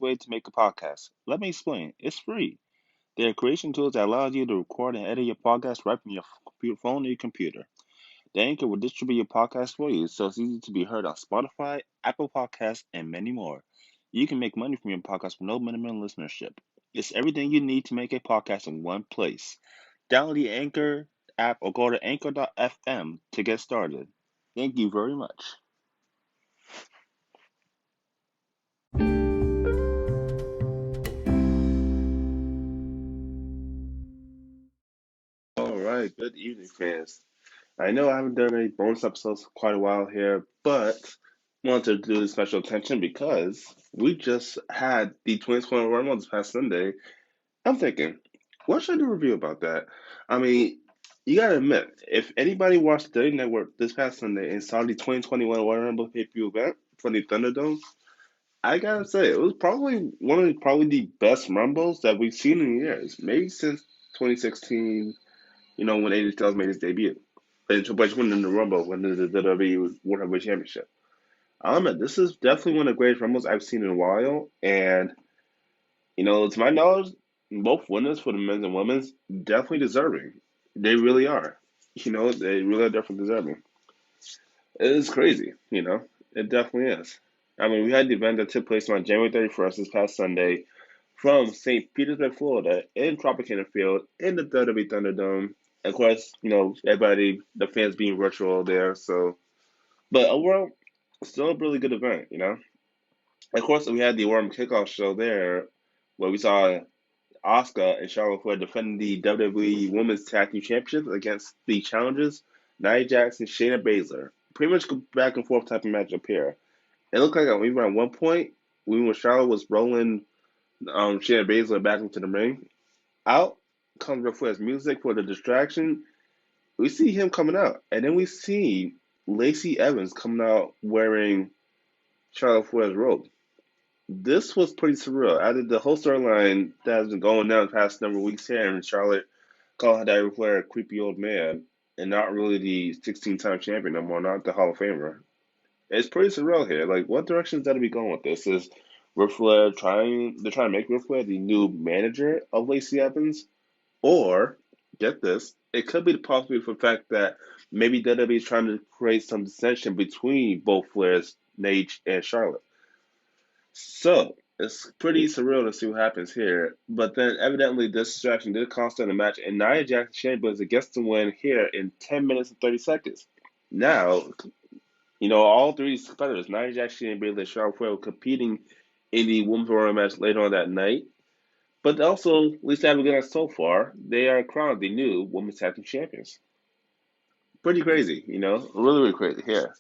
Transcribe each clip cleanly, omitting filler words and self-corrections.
way to make a podcast? Let me explain. It's free. There are creation tools that allow you to record and edit your podcast right from your phone or your computer. The Anchor will distribute your podcast for you, so it's easy to be heard on Spotify, Apple Podcasts, and many more. You can make money from your podcast with no minimum listenership. It's everything you need to make a podcast in one place. Download the Anchor app or go to anchor.fm to get started. Thank you very much. All right, good evening, fans. I know I haven't done any bonus episodes for quite a while here, but wanted to do this special attention because we just had the 2021 Rumble this past Sunday. I'm thinking, what should I do a review about that? I mean, you gotta admit, if anybody watched the WWE Network this past Sunday and saw the 2021 Royal Rumble pay-per-view event for the Thunderdome, I gotta say it was probably one of the best Rumbles that we've seen in years, maybe since 2016. When AJ Styles made his debut. And Triple H winning the Rumble, winning the WWE World Heavyweight Championship. I'll admit, this is definitely one of the greatest Rumbles I've seen in a while. And, to my knowledge, both winners for the men's and women's definitely deserving. They really are. They really are definitely deserving. It is crazy, It definitely is. I mean, we had the event that took place on January 31st this past Sunday from St. Petersburg, Florida, in Tropicana Field in the WWE Thunderdome. Of course, everybody, the fans being virtual there. So, but overall, still a really good event. Of course, we had the warm kickoff show there where we saw Asuka and Charlotte Flair defending the WWE Women's Tag Team Championship against the challengers, Nia Jax and Shayna Baszler. Pretty much go back and forth type of matchup here. It looked like even at one point, when Charlotte was rolling Shayna Baszler back into the ring, out comes Ric Flair's music for the distraction. We see him coming out, and then we see Lacey Evans coming out wearing Charlotte Flair's robe. This was pretty surreal. Out of the whole storyline that has been going down the past number of weeks here, and Charlotte calling Ric Flair a creepy old man, and not really the 16-time champion no more, not the Hall of Famer. It's pretty surreal here. Like, what direction is that to be going with this? Is Ric Flair they're trying to make Ric Flair the new manager of Lacey Evans? Or, get this, it could be the possibility for the fact that maybe WWE is trying to create some dissension between both Flair's, Nate, and Charlotte. So, it's pretty surreal to see what happens here. But then, evidently, this distraction did cost them a match, and Nia Jax and Shayna Baszler gets to win here in 10 minutes and 30 seconds. Now, all three competitors, Nia Jax, Shayna Baszler, and Charlotte Flair, were competing in the Women's Royal match later on that night. But also, at least having done so far, they are crowned the new Women's Tag Team Champions. Pretty crazy, really, really crazy here.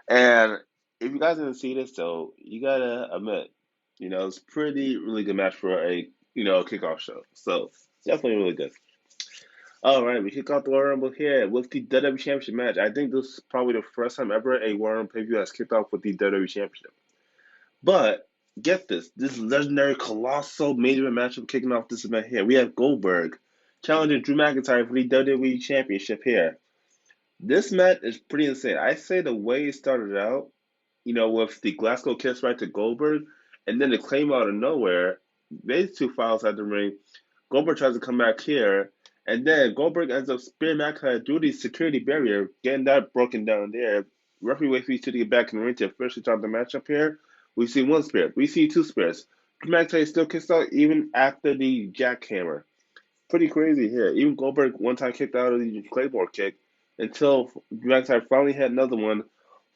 And if you guys didn't see this, though, you gotta admit, it's pretty, really good match for a, kickoff show. So, definitely really good. All right, we kick off the Royal Rumble here with the WWE Championship match. I think this is probably the first time ever a Royal Rumble pay-per-view has kicked off with the WWE Championship. But get this legendary colossal main event matchup kicking off this event here. We have Goldberg challenging Drew McIntyre for the WWE Championship here. This match is pretty insane. I say the way it started out, with the Glasgow kiss right to Goldberg, and then the claim out of nowhere, these two files at the ring. Goldberg tries to come back here, and then Goldberg ends up spearing McIntyre through the security barrier, getting that broken down there. Referee waits for these two to get back in the ring to officially start the matchup here. We see one spear. We see two spears. Drew McIntyre still kicks out even after the jackhammer. Pretty crazy here. Even Goldberg one time kicked out of the Claymore kick until Drew McIntyre finally had another one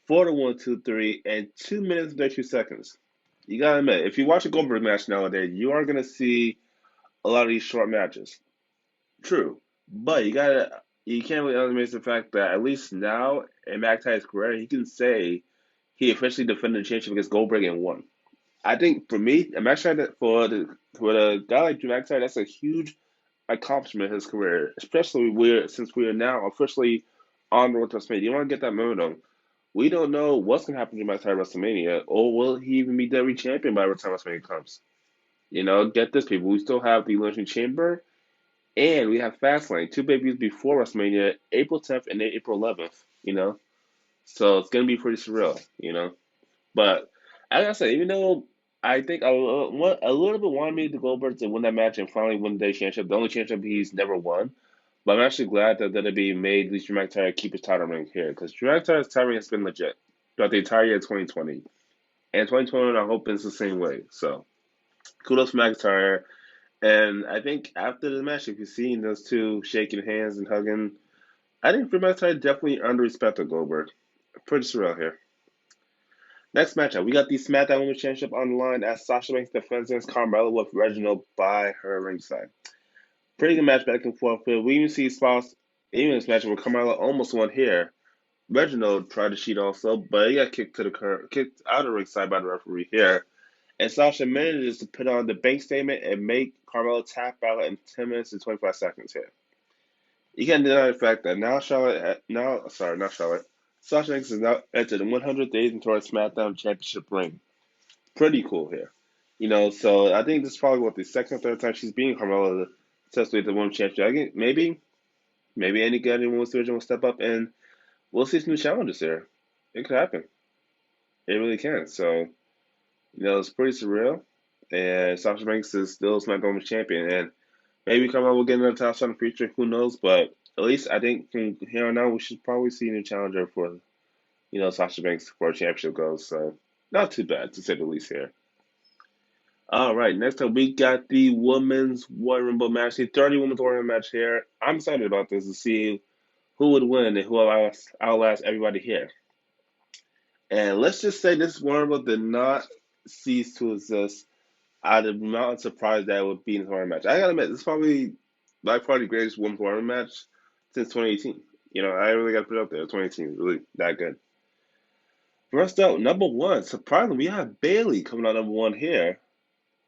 for the 1, 2, 3, and 2 minutes and 32 seconds. You gotta admit, if you watch a Goldberg match nowadays, you are gonna see a lot of these short matches. True, but you can't really underestimate the fact that at least now in McIntyre's career, he can say he officially defended the championship against Goldberg and won. I think for me, a match like that for the guy like Drew McIntyre, that's a huge accomplishment in his career, especially since we are now officially on the road to WrestleMania. You want to get that momentum. We don't know what's going to happen to McIntyre at WrestleMania, or will he even be WWE champion by the time WrestleMania comes? Get this, people. We still have the Elimination Chamber, and we have Fastlane, two babies before WrestleMania, April 10th and April 11th. So it's going to be pretty surreal. But as I said, even though I think a little bit wanted me to Goldberg to win that match and finally win the championship. The only championship he's never won. But I'm actually glad that WWE made at least Drew McIntyre keep his title ring here because Drew McIntyre's title ring has been legit throughout the entire year of 2020. And 2021, I hope it's the same way. So kudos to McIntyre. And I think after the match, if you've seen those two shaking hands and hugging, I think Drew McIntyre definitely earned the respect of Goldberg. Pretty surreal here. Next matchup, we got the SmackDown Women's Championship on the line as Sasha Banks defends against Carmella with Reginald by her ringside. Pretty good match back and forth. But we even see spots even in this match where Carmella almost won here. Reginald tried to cheat also, but he got kicked out of ringside by the referee here. And Sasha manages to put on the bank statement and make Carmella tap out in 10 minutes and 25 seconds here. You can't deny the fact that not Charlotte. Sasha Banks has now entered the 100 days into our SmackDown Championship ring. Pretty cool here. So I think this is probably the second or third time she's beating Carmella successfully at the Women's Championship. I think maybe any good in Women's Division will step up and we'll see some new challenges here. It could happen. It really can. So, it's pretty surreal. And Sasha Banks is still SmackDown Women's Champion. And maybe Carmella will get another title shot in the future. Who knows? But at least I think from here on out, we should probably see a new challenger for, Sasha Banks for a championship goes. So, not too bad, to say the least here. All right, next up we got the Women's Royal Rumble match, the 30 Women's Royal Rumble match here. I'm excited about this to see who would win and who will outlast everybody here. And let's just say this Royal Rumble did not cease to exist out of the amount of surprise that it would be in the Royal match. I gotta admit, this is probably by far the greatest Women's Royal match since 2018. I really gotta put it up there. 2018 is really that good. First up, number one, surprisingly, we have Bayley coming out number one here.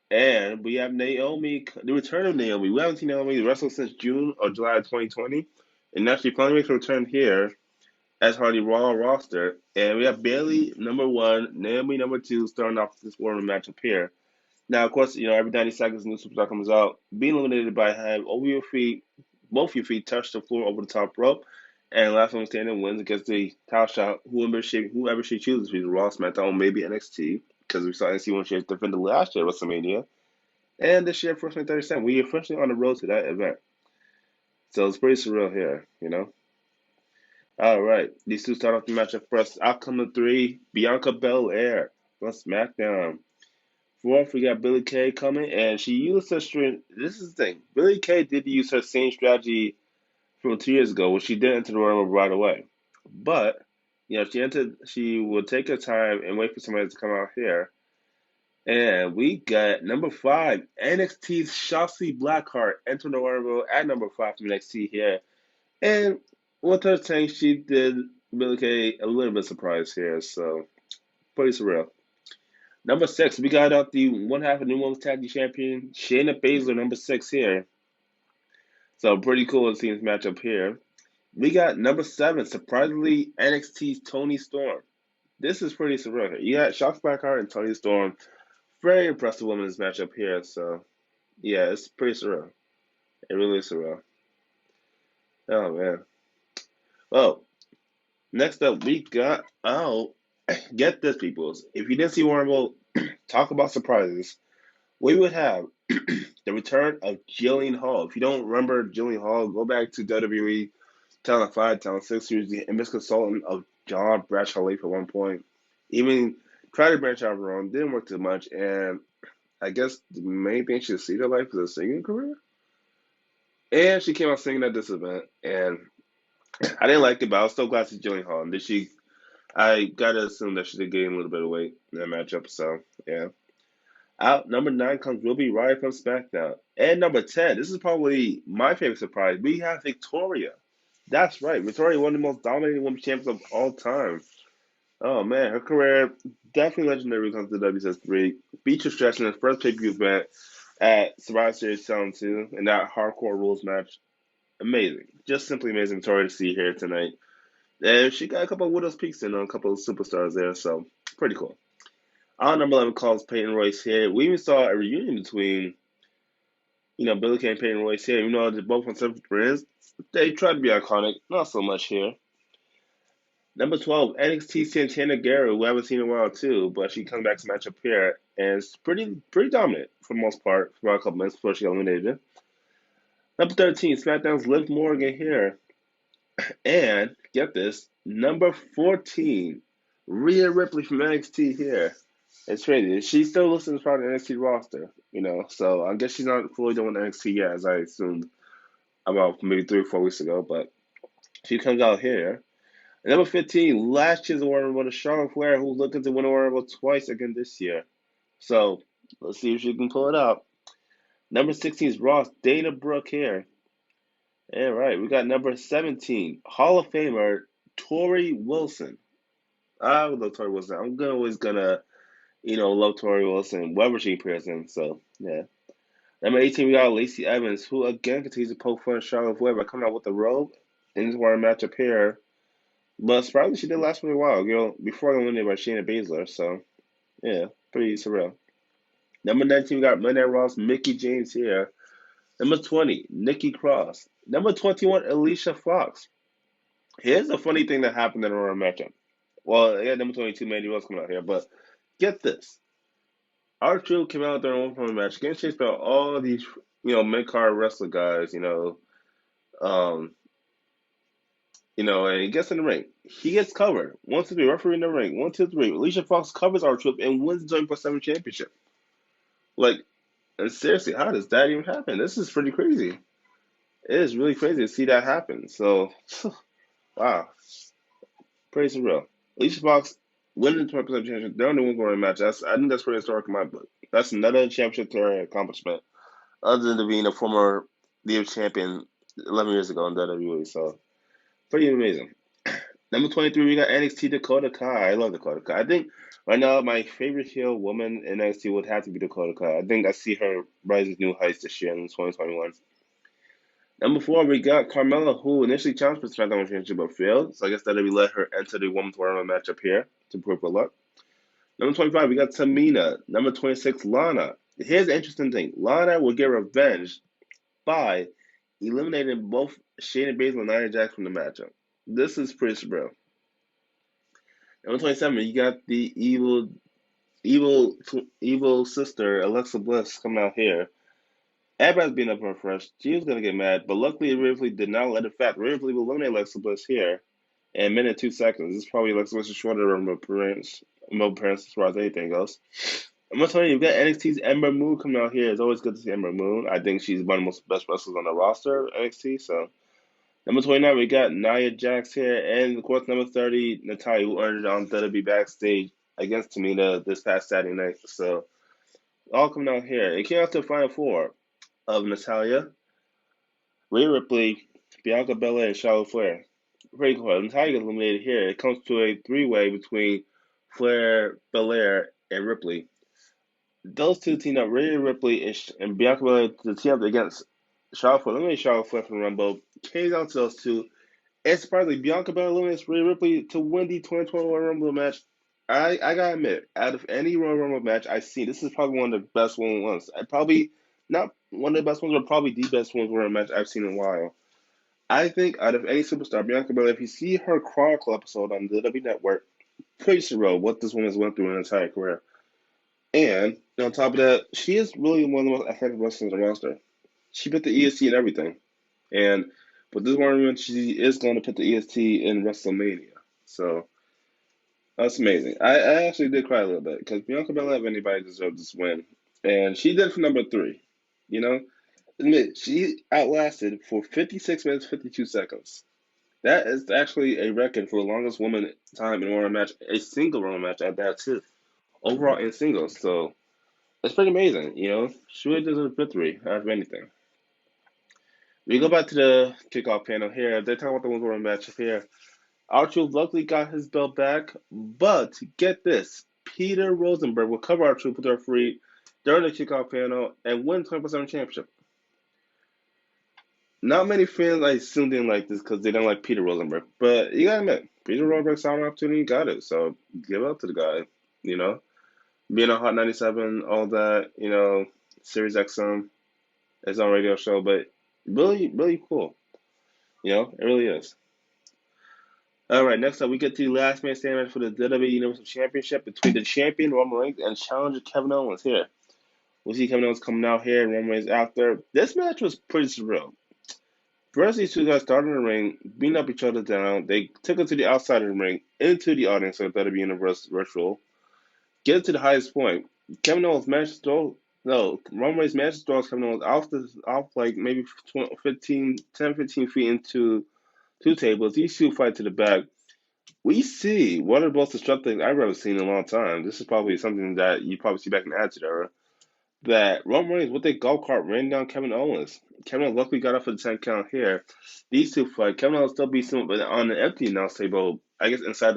And we have Naomi, the return of Naomi. We haven't seen Naomi wrestle since June or July of 2020. And now she finally makes a return here as part of the Raw roster. And we have Bayley, number one, Naomi, number two, starting off this Royal matchup here. Now, of course, every 90 seconds, a new superstar comes out. Being eliminated by having both your feet touch the floor over the top rope. And last one standing wins against the title shot, whoever she chooses, either Raw, SmackDown, maybe NXT. Because we saw NXT when she defended last year at WrestleMania. And this year, First 37, we are officially on the road to that event. So it's pretty surreal here. All right, these two start off the matchup first. Outcome of three, Bianca Belair on SmackDown. Fourth, we got Billie Kay coming, and she used her strength. This is the thing. Billie Kay did use her same strategy from 2 years ago, which she did enter the Royal Rumble right away. But, she would take her time and wait for somebody to come out here. And we got number 5, NXT's Shotzi Blackheart entering the Royal Rumble at number 5 from NXT here. And with her saying she did Billie Kay a little bit surprised here, so pretty surreal. Number 6, we got out the one half of New Women's Tag Team Champion, Shayna Baszler, number 6 here. So pretty cool to see this matchup here. We got number 7, surprisingly, NXT's Toni Storm. This is pretty surreal here. You got Shotzi Blackheart and Toni Storm. Very impressive women's matchup here. So, yeah, it's pretty surreal. It really is surreal. Oh, man. Well, next up, we got, get this, peoples. If you didn't see Rumble, talk about surprises. We would have the return of Jillian Hall. If you don't remember Jillian Hall, go back to WWE Talent 5, Talent 6. She was the image consultant of John Bradshaw Lee for one point. Even tried to branch out of her own, didn't work too much, and I guess the main thing she succeeded in life is a singing career. And she came out singing at this event, and I didn't like it, but I was so glad to see Jillian Hall. And I gotta assume that she did gain a little bit of weight in that matchup, so yeah. Out number 9 comes Ruby Riott from SmackDown. And number 10, this is probably my favorite surprise. We have Victoria. That's right, Victoria, one of the most dominating women's champions of all time. Oh man, her career definitely legendary when it comes to WCS 3. Beat your stretch in the first pay-per-view event at Survivor Series Challenge 2 in that hardcore rules match. Amazing. Just simply amazing Victoria to see here tonight. And she got a couple of Widow's Peaks in on a couple of superstars there, so pretty cool. Our number 11 calls Peyton Royce here. We even saw a reunion between, Billie Kay and Peyton Royce here. Even though they're both on separate brands, they tried to be iconic. Not so much here. Number 12, NXT Santana Guerrero, who I haven't seen in a while too, but she comes back to match up here and it's pretty dominant for the most part for about a couple minutes before she got eliminated. Number 13, SmackDown's Liv Morgan here. And get this, number 14, Rhea Ripley from NXT here. It's crazy. She still listens part of the NXT roster, so I guess she's not fully done with NXT yet, as I assumed about maybe 3 or 4 weeks ago, but she comes out here. And number 15, last year's Royal Rumble, Charlotte Flair, who's looking to win the Royal Rumble twice again this year. So let's see if she can pull it out. Number 16 is Ross, Dana Brooke here. All right, we got number 17, Hall of Famer Tori Wilson. I love Tori Wilson. Always gonna, love Tori Wilson, wherever she appears in. So yeah. Number 18, we got Lacey Evans, who again continues to poke fun at Charlotte Flair by coming out with the robe in this one matchup here. But surprisingly, she did last for a while, before eliminated by Shayna Baszler. So yeah, pretty surreal. Number 19, we got Monday Night Raw's Mickie James here. Number 20, Nikki Cross. Number 21, Alicia Fox. Here's a funny thing that happened in the Raw matchup. Well, yeah, number 22, Mandy Rose coming out here, but get this. Our Truth came out during one match, getting chased by all these, mid-card wrestler guys, um, and he gets in the ring. He gets covered. 1, 2, 3, referee in the ring. 1, 2, 3. Alicia Fox covers our Truth and wins the 24/7 championship. Like, and seriously, how does that even happen? This is pretty crazy. It is really crazy to see that happen. So, wow, pretty surreal. Alicia Fox winning the 20% championship. They're on the one going match. I think that's pretty historic in my book. That's another championship to her accomplishment, other than being a former league champion 11 years ago in WWE. So, pretty amazing. Number 23, we got NXT Dakota Kai. I love Dakota Kai. I think right now my favorite heel woman in NXT would have to be Dakota Kai. I think I see her rising new heights this year in 2021. Number 4, we got Carmella, who initially challenged for the SmackDown Championship but failed. So I guess that'll be let her enter the Women's Royal Rumble matchup here to prove her luck. Number 25, we got Tamina. Number 26, Lana. Here's the interesting thing. Lana will get revenge by eliminating both Shayna Baszler and Nia Jax from the matchup. This is pretty surreal. Number 27, you got the evil sister, Alexa Bliss, coming out here. Everybody's being up her fresh. She was going to get mad, but luckily Ripley did not let it fat. Ripley will eliminate Alexa Bliss here in a minute 2 seconds. This is probably Alexa Bliss' shorter remote appearance as far as anything goes. I'm going to tell you, you've got NXT's Ember Moon coming out here. It's always good to see Ember Moon. I think she's one of the most best wrestlers on the roster of NXT. So, number 29, we got Nia Jax here. And, of course, number 30, Natalya, who earned it on WWE backstage against Tamina this past Saturday night. So, all coming out here. It came out to the Final Four of Natalya, Rhea Ripley, Bianca Belair, and Charlotte Flair. Pretty cool. Natalya gets eliminated here. It comes to a 3-way between Flair, Belair, and Ripley. Those two team up, Rhea Ripley and Bianca Belair, to team up against Charlotte Flair. Eliminate Charlotte Flair from the Rumble. Came down to those two. And surprisingly, Bianca Belair eliminates Rhea Ripley to win the 2021 Royal Rumble match. I gotta admit, out of any Royal Rumble match I've seen, this is probably one of the best ones. Probably not one of the best ones, but probably the best ones Royal match I've seen in a while. I think out of any superstar, Bianca Belair, if you see her Chronicle episode on the WWE Network, pretty surreal what this woman's went through in her entire career. And on top of that, she is really one of the most athletic wrestlers on the roster. She put the EST in everything. And but this one, she is going to put the EST in WrestleMania. So that's amazing. I actually did cry a little bit because Bianca Belair, if anybody, deserves this win. And she did for number 3. Admit, she outlasted for 56 minutes, 52 seconds. That is actually a record for the longest woman time in a Royal match, a single Royal match at that too. Overall in singles. So it's pretty amazing, She really deserves victory out of anything. We go back to the kickoff panel here. They're talking about the Women's Royal match here. R-Truth luckily got his belt back, but get this. Peter Rosenberg will cover R-Truth with her free during the kickoff panel and win 20% championship. Not many fans, I assume, didn't like this because they don't like Peter Rosenberg. But you gotta admit, Peter Rosenberg saw an opportunity, got it. So give it up to the guy, Being on Hot 97, all that, Sirius XM, his own radio show, but really, really cool. It really is. All right, next up, we get to the last man standing match for the WWE Universal Championship between the champion Roman Reigns and challenger Kevin Owens here. We see Kevin Owens coming out here and Roman Reigns out there. This match was pretty surreal. First, these two guys started in the ring, beating up each other down. They took it to the outside of the ring, into the audience of WWE Universe Virtual. Get to the highest point. Kevin Owens managed to throw, no, Roman Reigns managed to throw Kevin Owens off like maybe 15 feet into two tables. These two fight to the back. We see one of the most destructive things I've ever seen in a long time. This is probably something that you probably see back in the Attitude Era. That Roman Reigns with a golf cart ran down Kevin Owens. Kevin Owens luckily got off for the 10 count here. These two fight. Kevin Owens still beats him, but on an empty announce table, I guess inside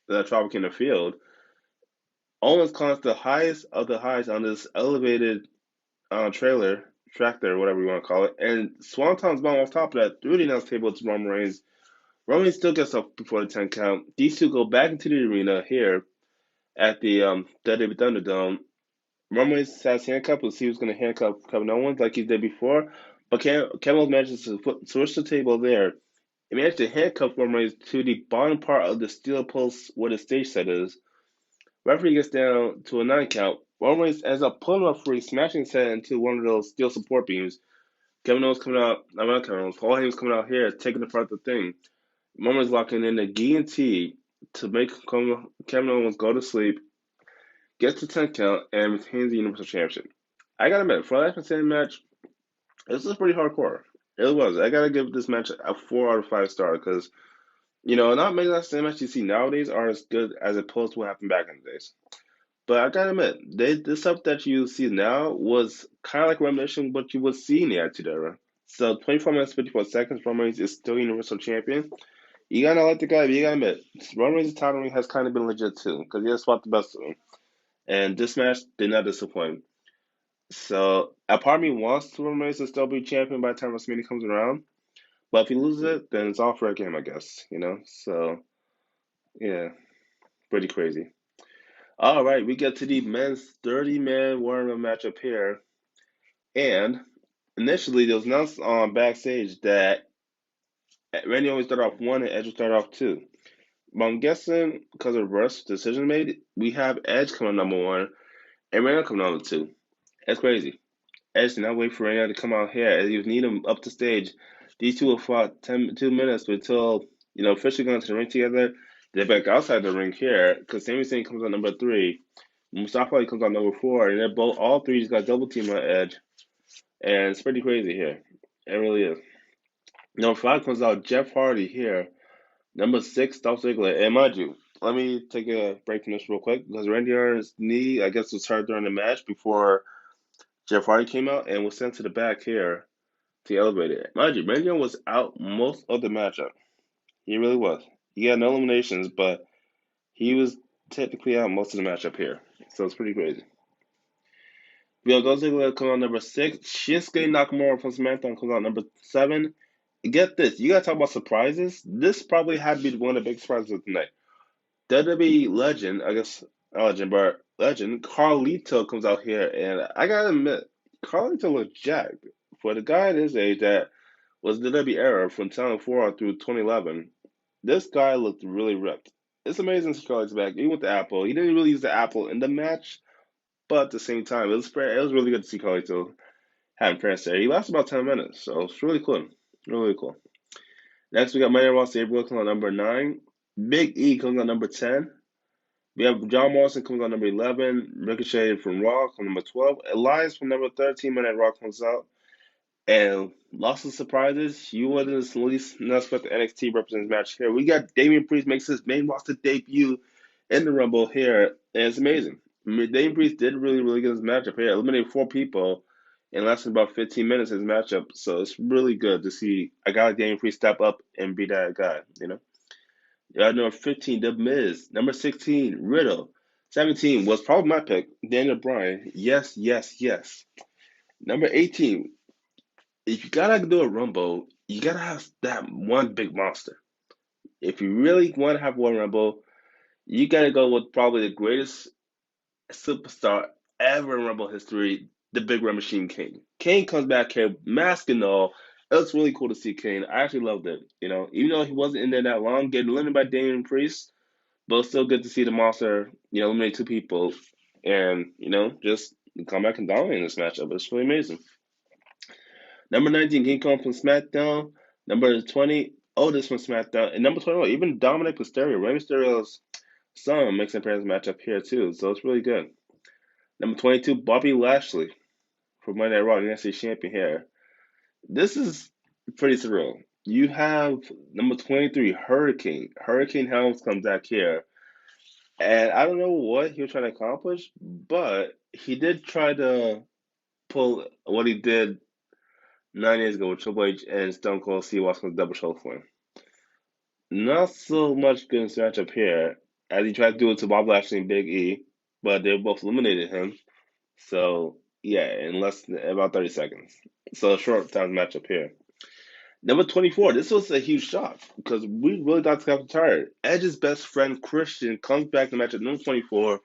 the Tribal Kingdom field. Owens climbs the highest of the highs on this elevated tractor, whatever you want to call it, and Swanton's bomb off top of that through the announce table to Roman Reigns. Roman Reigns still gets up before the 10 count. These two go back into the arena here at the WWE Thunderdome. Roman Reigns has handcuffed. We'll see who's going to handcuff Kevin Owens like he did before. But Kevin Owens manages to switch the table there. He managed to handcuff Roman Reigns to the bottom part of the steel post where the stage set is. Referee gets down to a 9 count. Roman Reigns ends up pulling off free, smashing his head into one of those steel support beams. Kevin Owens coming out, I'm not Kevin Owens, Paul Heyman's coming out here, taking apart the thing. Roman Reigns locking in the guillotine to make Kevin Owens go to sleep, gets the 10 count, and retains the Universal Championship. I gotta admit, for a last man match, this was pretty hardcore. It was. I gotta give this match a 4 out of 5 star because, not many last man matches you see nowadays are as good as opposed to what happened back in the days. But I gotta admit, the stuff that you see now was kind of like reminiscent of what you would see in the Attitude Era. So 24 minutes, 54 seconds, Roman Reigns is still Universal Champion. You gotta like the guy, but you gotta admit, Roman Reigns' title ring has kind of been legit too, because he has fought the best of them. And this match did not disappoint. So a part of me wants Roman Reigns to still be champion by the time WrestleMania comes around. But if he loses it, then it's all for a game, I guess. So yeah, pretty crazy. All right, we get to the men's 30-man War Room matchup here. And initially, it was announced on backstage that Randy always started off one and Edge would start off two. But I'm guessing because of reverse decision made, we have Edge coming number one and Randy coming number two. That's crazy. Edge did not wait for Randy to come out here. As he was needing him up the stage. These two have fought 2 minutes until, officially going to the ring together. They're back outside the ring here because Sami Zayn comes on number three. Mustafa Ali comes on number four. And all three just got double team on Edge. And it's pretty crazy here. It really is. Number five comes out Jeff Hardy here. Number six, Dolph Ziggler. And mind you, let me take a break from this real quick because Randy Orton's knee, I guess, was hurt during the match before Jeff Hardy came out and was sent to the back here to elevate it. Mind you, Randy Orton was out most of the matchup. He really was. He had no eliminations, but he was technically out most of the matchup here. So it's pretty crazy. We have Dolph Ziggler comes out number six. Shinsuke Nakamura from SmackDown comes out number seven. Get this, you gotta talk about surprises. This probably had to be one of the big surprises of tonight. WWE legend, I guess not legend, but legend, Carlito comes out here, and I gotta admit, Carlito looked jacked. For the guy at his age that was the WWE era from 2004 through 2011, this guy looked really ripped. It's amazing to see Carlito's back. Even with the apple, he didn't really use the apple in the match, but at the same time, it was really good to see Carlito having parents there. He lasted about 10 minutes, so it's really cool. Really cool. Next, we got Manny Ross April comes on number 9. Big E comes on number 10. We have John Morrison comes on number 11. Ricochet from Raw on number 12. Elias from number 13. Manny Raw comes out. And lots of surprises. You wouldn't at least not expect the NXT represents match here. We got Damian Priest makes his main roster debut in the Rumble here. And it's amazing. Damian Priest did really, really good in this matchup here. Eliminated 4 people in less than about 15 minutes in his matchup. So it's really good to see a guy like Damian Priest step up and be that guy. Number 15, The Miz. Number 16, Riddle. 17 was probably my pick, Daniel Bryan. Yes, yes, yes. Number 18, if you gotta do a Rumble, you gotta have that one big monster. If you really want to have one Rumble, you gotta go with probably the greatest superstar ever in Rumble history, the Big Red Machine King. Kane comes back here, mask and all, It was really cool to see Kane. I actually loved it. Even though he wasn't in there that long, getting eliminated by Damian Priest, but it's still good to see the monster, eliminate two people and, just come back and dominate in this matchup. It's really amazing. Number 19, King Kong from SmackDown. Number 20, Otis from SmackDown. And number 21, even Dominic Mysterio. Rey Mysterio's son makes an appearance matchup here too, so it's really good. Number 22, Bobby Lashley for Monday Night Raw, United States Champion here. This is pretty surreal. You have number 23, Hurricane. Hurricane Helms comes back here. And I don't know what he was trying to accomplish, but he did try to pull what he did 9 years ago with Triple H and Stone Cold Steve Austin's double shoulder for him. Not so much good in this matchup here, as he tried to do it to Bob Lashley and Big E, but they both eliminated him. So, yeah, in less than about 30 seconds. So, a short time matchup here. Number 24, this was a huge shock because we really thought this guy was retired. Edge's best friend Christian comes back to match at number 24.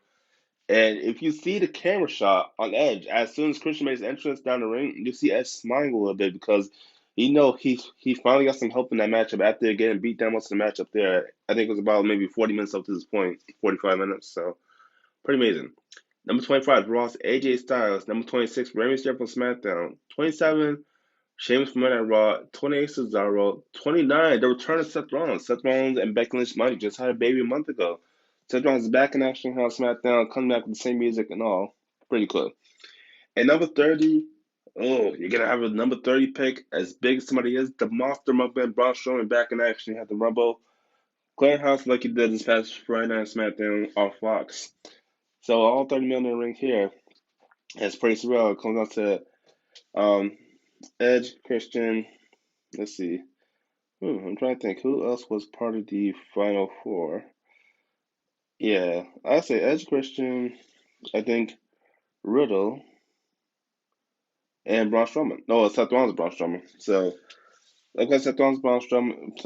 And if you see the camera shot on Edge, as soon as Christian makes his entrance down the ring, you see Edge smiling a little bit because he finally got some help in that matchup after getting beat down most of the matchup there. I think it was about maybe 40 minutes up to this point, 45 minutes. So, pretty amazing. Number 25, Ross AJ Styles. Number 26, Rey Mysterio from SmackDown. 27, Sheamus from Monday Night Raw. 28, Cesaro. 29, the return of Seth Rollins. Seth Rollins and Becky Lynch Money just had a baby a month ago. Seth Rollins is back in action on SmackDown, coming back with the same music and all. Pretty cool. And number 30, you're going to have a number 30 pick. As big as somebody is, the monster Muppet Braun Strowman back in action. You have the Rumble. Clearing house like he did this past Friday Night SmackDown on Fox. So all 30 million in the ring here. It's pretty surreal. It comes out to Edge, Christian. Let's see. I'm trying to think. Who else was part of the Final Four? Yeah, I'd say Edge, Christian. I think Riddle and Braun Strowman. No, Seth Rollins, Braun Strowman. So, like I said, Seth Rollins, Braun Strowman.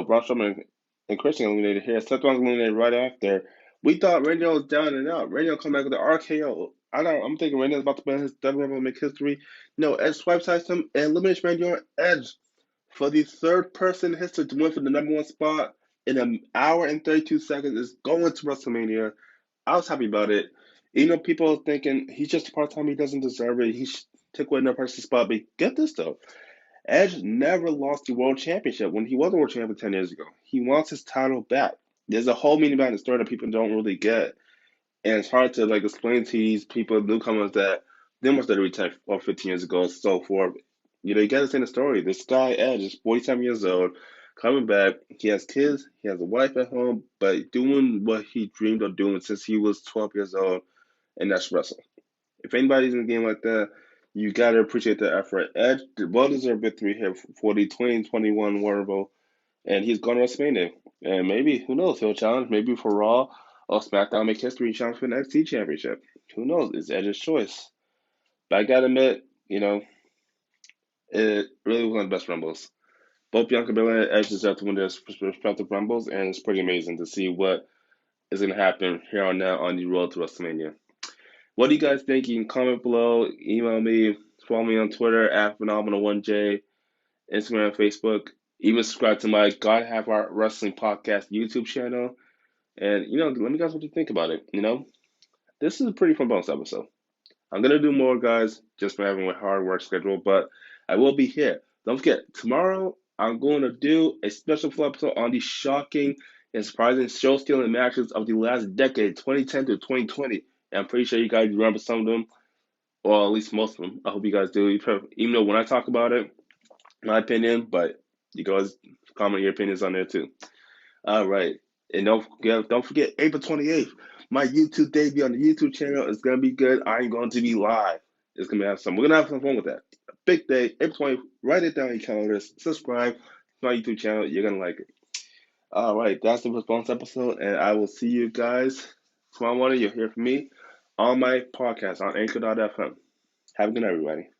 Braun Strowman and Christian eliminated here. Seth Rollins eliminated right after. We thought Randy was down and out. Randy will come back with the RKO. I'm thinking Randy's about to win his WWE and make history. No, Edge swipes past him and eliminates Randy on Edge for the third person in history to win for the number one spot in an hour and 32 seconds is going to WrestleMania. I was happy about it. People are thinking he's just a part-time, he doesn't deserve it. He should take away another person's spot. But get this, though. Edge never lost the world championship when he was a world champion 10 years ago. He wants his title back. There's a whole meaning behind the story that people don't really get. And it's hard to explain to these people, newcomers, that they must have retired 15 years ago and so forth. You gotta understand the story. This guy, Edge, is 47 years old, coming back. He has kids, he has a wife at home, but doing what he dreamed of doing since he was 12 years old, and that's wrestling. If anybody's in a game like that, you gotta appreciate the effort. Edge, well deserved victory here for the 2021 Royal Rumble, and he's going to WrestleMania. And maybe, who knows, he'll challenge maybe for Raw or SmackDown, make history, challenge for the NXT Championship. Who knows? It's Edge's choice. But I gotta admit, it really was one of the best Rumbles. Both Bianca Belair and Edge deserve to win their respective Rumbles, and it's pretty amazing to see what is going to happen here on now on the road to WrestleMania. What do you guys think? You can comment below, email me, follow me on Twitter at Phenomenal1J, Instagram, Facebook. Even subscribe to my God Have Our Wrestling Podcast YouTube channel. And, let me guys what you think about it. This is a pretty fun bonus episode. I'm going to do more, guys, just for having a hard work schedule, but I will be here. Don't forget, tomorrow I'm going to do a special full episode on the shocking and surprising show-stealing matches of the last decade, 2010 to 2020. And I'm pretty sure you guys remember some of them, or at least most of them. I hope you guys do, even though when I talk about it, my opinion, but you guys comment your opinions on there too. All right. And don't forget, April 28th, my YouTube debut on the YouTube channel is going to be good. I'm going to be live. It's going to have some. We're going to have some fun with that. A big day, April 20th. Write it down in your calendars. Subscribe to my YouTube channel. You're going to like it. All right. That's the response episode. And I will see you guys tomorrow morning. You'll hear from me on my podcast on Anchor.fm. Have a good night, everybody.